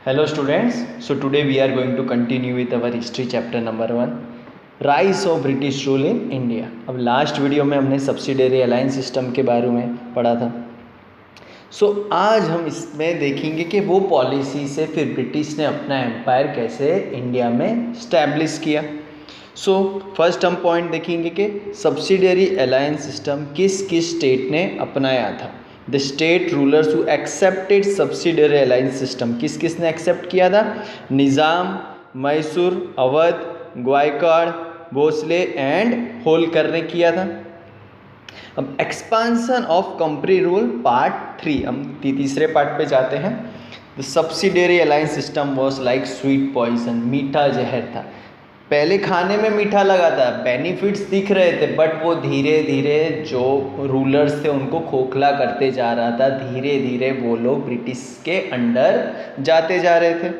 Hello students, so today we are going to continue with our history chapter number 1, rise of British rule in India. अब last video में हमने subsidiary alliance system के बारे में पढ़ा था। आज हम इसमें देखेंगे कि वो पॉलिसी से फिर ब्रिटिश ने अपना एम्पायर कैसे इंडिया में स्टैब्लिश किया। फर्स्ट हम पॉइंट देखेंगे कि सब्सिडरी अलायंस सिस्टम किस किस स्टेट ने अपनाया था। The state rulers who accepted subsidiary alliance system, किस किस ने एक्सेप्ट किया था? निज़ाम, मैसूर, अवध, गायकवाड़, भोसले एंड होलकर ने किया था। अब expansion of company rule part 3, हम तीसरे पार्ट पे जाते हैं। The subsidiary alliance system was like sweet poison, मीठा जहर था। पहले खाने में मीठा लगा था, बेनिफिट्स दिख रहे थे, बट वो धीरे धीरे जो रूलर्स थे उनको खोखला करते जा रहा था। धीरे धीरे वो लोग ब्रिटिश के अंडर जाते जा रहे थे।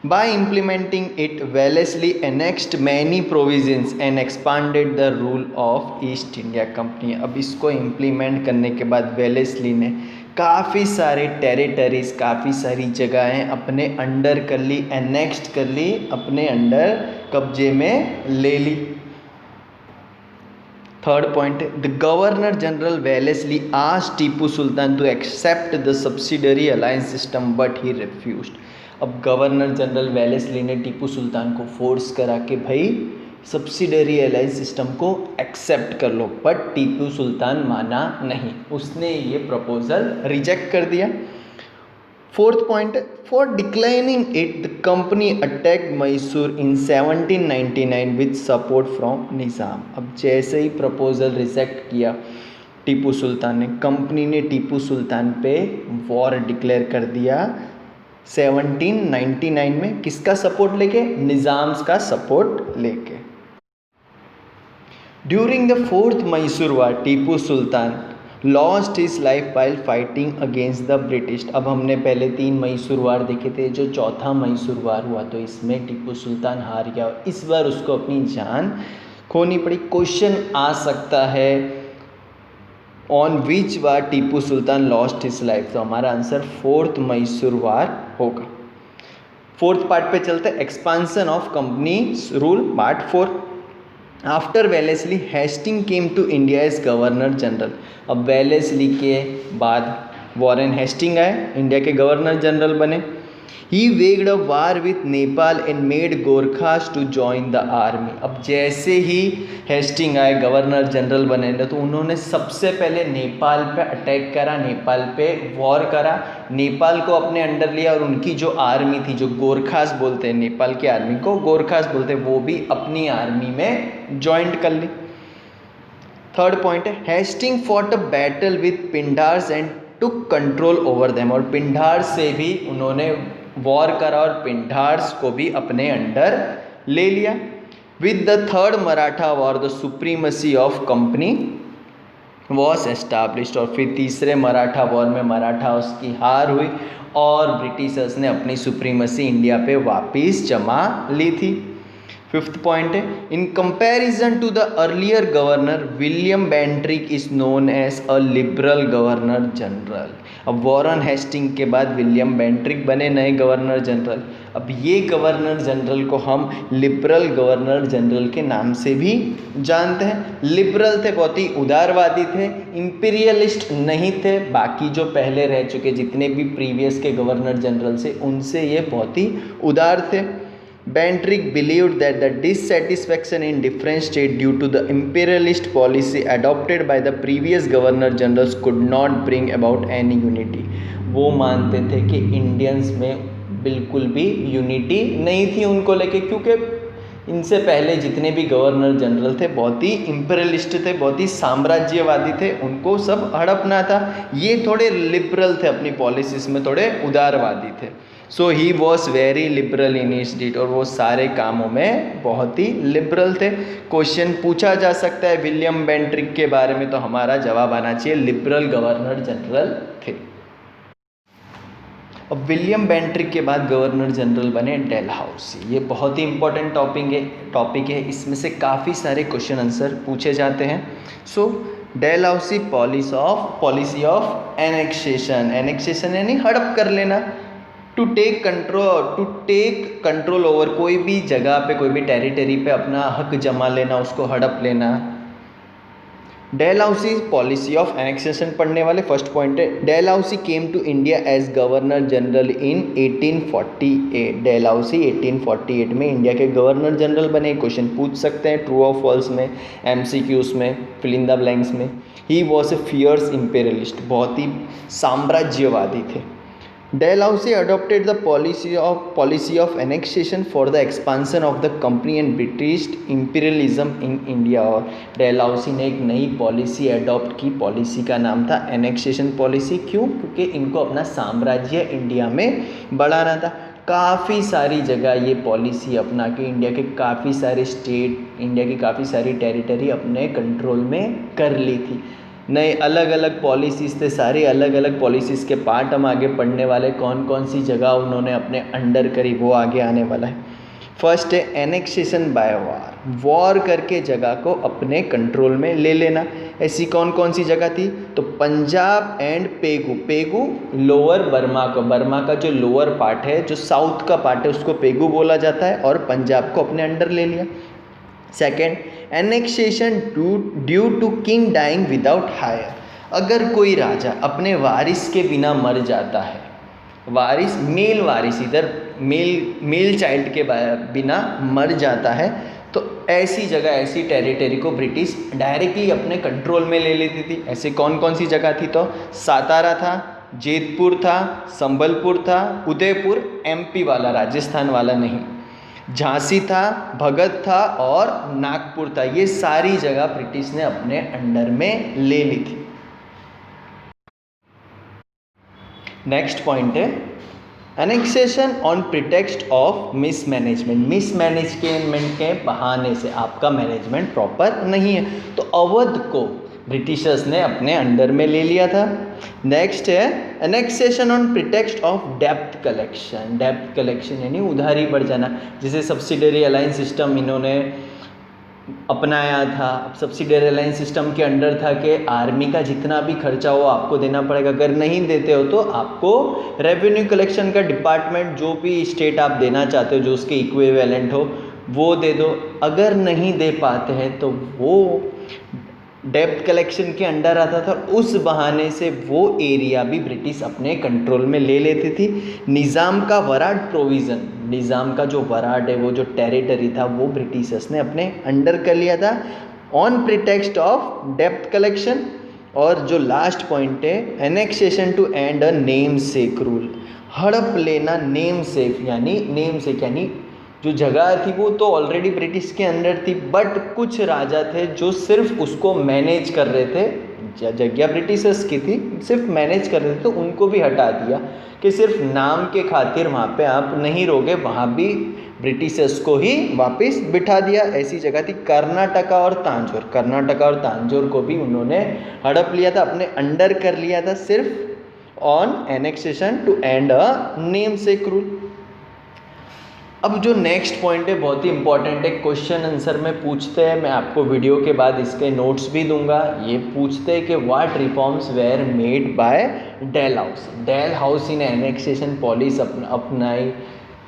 Bye implementing it Wellesley annexed many provisions and expanded the rule of east India company. अब इसको इम्प्लीमेंट करने के बाद वेलेस्ली ने काफ़ी सारे टेरिटरीज, काफ़ी सारी जगहें अपने अंडर कर ली, एनेक्स्ड कर ली, अपने अंडर कब्जे में ले ली। Third point, the governor general Wellesley asked Tipu Sultan to accept the subsidiary alliance system but he refused. अब गवर्नर जनरल वेलेस्ली ने टीपू सुल्तान को फोर्स करा कि भाई सब्सिडरी अलायंस सिस्टम को एक्सेप्ट कर लो, बट टीपू सुल्तान माना नहीं, उसने ये प्रपोजल रिजेक्ट कर दिया। Fourth point, for declining it the company attack Mysore in 1799 with support from Nizam. अब जैसे ही प्रपोजल रिजेक्ट किया टीपू सुल्तान ने, कंपनी ने टीपू सुल्तान पे वॉर डिक्लेयर कर दिया 1799 में। किसका सपोर्ट लेके? निज़ाम का सपोर्ट लेके। During the fourth Mysore war Tipu Sultan lost his life while fighting against the British. अब हमने पहले 3 मैसूर वार देखे थे, जो चौथा मैसूर वार हुआ तो इसमें टीपू सुल्तान हार गया और इस बार उसको अपनी जान खोनी पड़ी। क्वेश्चन आ सकता है on which war Tipu Sultan lost his life, तो हमारा आंसर फोर्थ मैसूर वार होगा। फोर्थ पार्ट पे चलते हैं, expansion of company rule part 4। After Wellesley Hastings came to India as governor general. अब वेलेस्ली के बाद वॉरेन हेस्टिंग आए, इंडिया के गवर्नर जनरल बने। He waged a war with Nepal and made Gorkhas to join the army. अब जैसे ही Hastings आए, गवर्नर जनरल बने, तो उन्होंने सबसे पहले नेपाल पे अटैक करा, नेपाल पे वॉर करा, नेपाल को अपने अंडर लिया और उनकी जो आर्मी थी, जो गोरखास बोलते हैं, नेपाल की आर्मी को गोरखास बोलते हैं, वो भी अपनी आर्मी में ज्वाइंट कर ली। थर्ड पॉइंट है, Hastings fought a battle with Pindaris and took control over them. और पिंडार्स से भी उन्होंने वॉर करा और पिंडार्स को भी अपने अंडर ले लिया। With the third Maratha war the supremacy of company was established. और फिर तीसरे मराठा वॉर में मराठा उसकी हार हुई और ब्रिटिशर्स ने अपनी सुप्रीमसी इंडिया पे वापस जमा ली थी। फिफ्थ पॉइंट है, in comparison to the earlier governor William Bentinck is known as a liberal governor general. अब वॉरेन हेस्टिंग के बाद विलियम बेंट्रिक बने नए गवर्नर जनरल। अब ये गवर्नर जनरल को हम लिबरल गवर्नर जनरल के नाम से भी जानते हैं। लिबरल थे, बहुत ही उदारवादी थे, इंपीरियलिस्ट नहीं थे। बाकी जो पहले रह चुके जितने भी प्रीवियस के गवर्नर जनरल से, उनसे ये बहुत ही उदार थे। Bentinck believed that the dissatisfaction in different states due to the imperialist policy adopted by the previous governor generals could not bring about any unity. वो मानते थे कि इंडियंस में बिल्कुल भी यूनिटी नहीं थी उनको लेके, क्योंकि इनसे पहले जितने भी गवर्नर जनरल थे बहुत ही इंपीरियलिस्ट थे, बहुत ही साम्राज्यवादी थे, उनको सब हड़पना था। ये थोड़े लिबरल थे, अपनी पॉलिसीज में थोड़े उदारवादी थे। So he was very liberal in his deed, और वो सारे कामों में बहुत ही लिबरल थे। क्वेश्चन पूछा जा सकता है विलियम बेंट्रिक के बारे में, तो हमारा जवाब आना चाहिए लिबरल गवर्नर जनरल थे। अब विलियम बेंट्रिक के बाद गवर्नर जनरल बने डेलहाउसी। ये बहुत ही इंपॉर्टेंट टॉपिक है, इसमें से काफ़ी सारे क्वेश्चन आंसर पूछे जाते हैं। डेलहाउसी पॉलिसी ऑफ एनेक्सेशन यानी हड़प कर लेना। टू टेक कंट्रोल ओवर, कोई भी जगह पे, कोई भी टेरिटरी पे अपना हक जमा लेना, उसको हड़प लेना। डेलहाउसी पॉलिसी ऑफ एनेक्सेशन पढ़ने वाले, फर्स्ट पॉइंट है Dalhousie came to India as governor general in 1848। Dalhousie 1848 में इंडिया के गवर्नर जनरल बने। क्वेश्चन पूछ सकते हैं ट्रू और फॉल्स में, एमसीक्यूज में, फिल इन द ब्लैंक्स में। He was a fierce imperialist, बहुत ही साम्राज्यवादी थे। Dalhousie adopted the policy of annexation for the expansion of the company and British imperialism in India। और डेलहाउसी ने एक नई पॉलिसी अडॉप्ट की, पॉलिसी का नाम था एनेक्सेशन पॉलिसी। क्यों? क्योंकि इनको अपना साम्राज्य इंडिया में बढ़ाना था। काफ़ी सारी जगह ये पॉलिसी अपना के इंडिया के काफ़ी सारे स्टेट, इंडिया की काफ़ी सारी टेरिटरी अपने कंट्रोल में कर ली थी। नए अलग अलग पॉलिसीज़ थे, सारी अलग अलग पॉलिसीज़ के पार्ट हम आगे पढ़ने वाले। कौन कौन सी जगह उन्होंने अपने अंडर करी वो आगे आने वाला है। फर्स्ट है एनेक्सेशन बाय वार, वॉर करके जगह को अपने कंट्रोल में ले लेना। ऐसी कौन कौन सी जगह थी? तो Punjab and Pegu. Pegu lower Burma को, बर्मा का जो लोअर पार्ट है, जो साउथ का पार्ट है, उसको पेगू बोला जाता है, और पंजाब को अपने अंडर ले लिया। Second, annexation due to king dying without heir. अगर कोई राजा अपने वारिस के बिना मर जाता है, वारिस मेल वारिस, इधर मेल चाइल्ड के बिना मर जाता है, तो ऐसी जगह, ऐसी टेरिटरी को ब्रिटिश डायरेक्टली अपने कंट्रोल में ले लेती थी। ऐसे कौन कौन सी जगह थी? तो सातारा था, जेतपुर था, संबलपुर था, उदयपुर एमपी वाला, राजस्थान वाला नहीं, झांसी था, भगत था और नागपुर था। ये सारी जगह ब्रिटिश ने अपने अंडर में ले ली थी। नेक्स्ट पॉइंट है annexation on pretext of mismanagement. Mismanagement के बहाने से आपका मैनेजमेंट प्रॉपर नहीं है, तो अवध को ब्रिटिशर्स ने अपने अंडर में ले लिया था। नेक्स्ट है एनेक्सेशन ऑन प्रिटेक्स्ट ऑफ डेप्थ कलेक्शन। डेप्थ कलेक्शन यानी उधारी बढ़ जाना। जैसे सब्सिडरी अलायंस सिस्टम इन्होंने अपनाया था। अब सब्सिडरी अलायंस सिस्टम के अंडर था कि आर्मी का जितना भी खर्चा हो आपको देना पड़ेगा, अगर नहीं देते हो तो आपको रेवेन्यू कलेक्शन का डिपार्टमेंट जो भी स्टेट आप देना चाहते हो, जो उसके इक्विवेलेंट हो, वो दे दो। अगर नहीं दे पाते हैं तो वो डेप्थ कलेक्शन के अंडर आता था। उस बहाने से वो एरिया भी ब्रिटिश अपने कंट्रोल में ले लेती थी। निज़ाम का वराड प्रोविज़न, निज़ाम का जो वराड है, वो जो टेरिटरी था, वो ब्रिटिशर्स ने अपने अंडर कर लिया था ऑन प्रिटेक्स्ट ऑफ डेप्थ कलेक्शन। और जो लास्ट पॉइंट है annexation to end a namesake rule. हड़प लेना नेम सेक यानी जो जगह थी वो तो ऑलरेडी ब्रिटिश के अंडर थी, बट कुछ राजा थे जो सिर्फ उसको मैनेज कर रहे थे। जगह ब्रिटिशर्स की थी, सिर्फ मैनेज कर रहे थे, तो उनको भी हटा दिया कि सिर्फ नाम के खातिर वहाँ पे आप नहीं रहोगे, वहाँ भी ब्रिटिशर्स को ही वापस बिठा दिया। ऐसी जगह थी कर्नाटका और तांजोर। कर्नाटका और तांजोर को भी उन्होंने हड़प लिया था, अपने अंडर कर लिया था, सिर्फ on annexation to end a namesake rule. अब जो नेक्स्ट पॉइंट है बहुत ही इंपॉर्टेंट है, क्वेश्चन आंसर में पूछते हैं, मैं आपको वीडियो के बाद इसके नोट्स भी दूंगा। ये पूछते हैं कि what reforms were made by Dalhousie. Dalhousie ने एनेक्सेशन पॉलिसी अपनाई,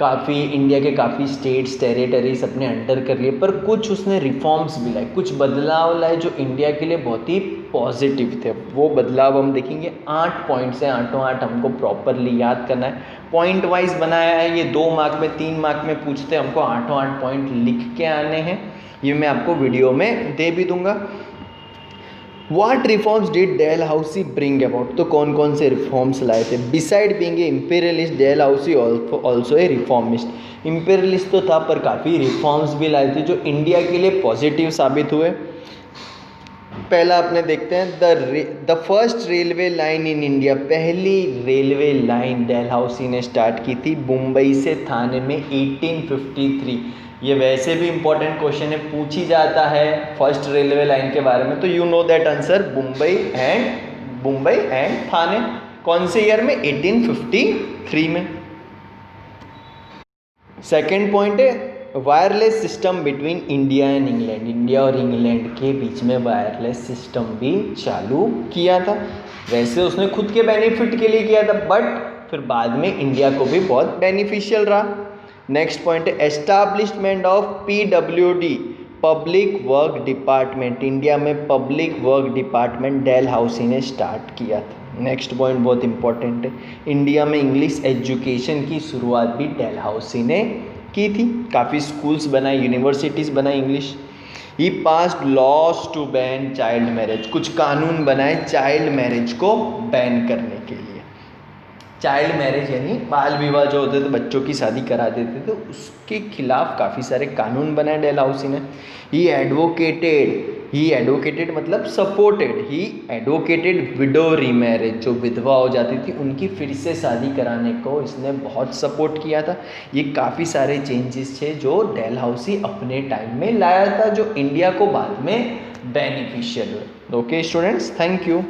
काफ़ी इंडिया के काफ़ी स्टेट्स टेरिटरीज अपने अंडर कर लिए, पर कुछ उसने रिफॉर्म्स भी लाए, कुछ बदलाव लाए जो इंडिया के लिए बहुत ही पॉजिटिव थे। वो बदलाव हम देखेंगे। 8 पॉइंट्स हैं, 8 हमको प्रॉपरली याद करना है। पॉइंट वाइज बनाया है, ये 2 मार्क में 3 मार्क में पूछते हैं, हमको 8 पॉइंट लिख के आने हैं। ये मैं आपको वीडियो में दे भी दूंगा। What reforms did Dalhousie bring about? तो कौन कौन से रिफॉर्म्स लाए थे? Beside being a imperialist, Dalhousie also a reformist। imperialist तो था पर काफ़ी रिफॉर्म्स भी लाए थे जो इंडिया के लिए पॉजिटिव साबित हुए। पहला अपने देखते हैं the first railway line in India. पहली रेलवे लाइन डेलहाउसी ने स्टार्ट की थी मुंबई से थाने में 1853। ये वैसे भी इंपॉर्टेंट क्वेश्चन है, पूछ ही जाता है फर्स्ट रेलवे लाइन के बारे में, तो you know that answer Mumbai and Thane. कौन से ईयर में? 1853 में। सेकेंड पॉइंट है wireless system between India and England. India और इंग्लैंड के बीच में वायरलेस सिस्टम भी चालू किया था। वैसे उसने खुद के बेनिफिट के लिए किया था, बट फिर बाद में इंडिया को भी बहुत बेनिफिशियल रहा। नेक्स्ट पॉइंट है establishment of PWD, public work department. India में पब्लिक वर्क डिपार्टमेंट डेलहाउसी ने स्टार्ट किया था। नेक्स्ट पॉइंट बहुत इंपॉर्टेंट है, इंडिया में इंग्लिश एजुकेशन की शुरुआत भी डेलहाउसी ने की थी। काफ़ी स्कूल्स बनाए, यूनिवर्सिटीज़ बनाई English. He passed laws to ban child marriage, कुछ कानून बनाए चाइल्ड मैरिज को बैन करने के लिए। चाइल्ड मैरिज यानी बाल विवाह जो होते थे, बच्चों की शादी करा देते थे, उसके खिलाफ काफ़ी सारे कानून बनाए डेलहाउसी ने। ही एडवोकेटेड मतलब सपोर्टेड, ही एडवोकेटेड विडो रीमैरिज, जो विधवा हो जाती थी उनकी फिर से शादी कराने को इसने बहुत सपोर्ट किया था। ये काफ़ी सारे चेंजेस थे जो डेलहाउसी अपने टाइम में लाया था, जो इंडिया को बाद में बेनिफिशियल हुए। Okay students, thank you.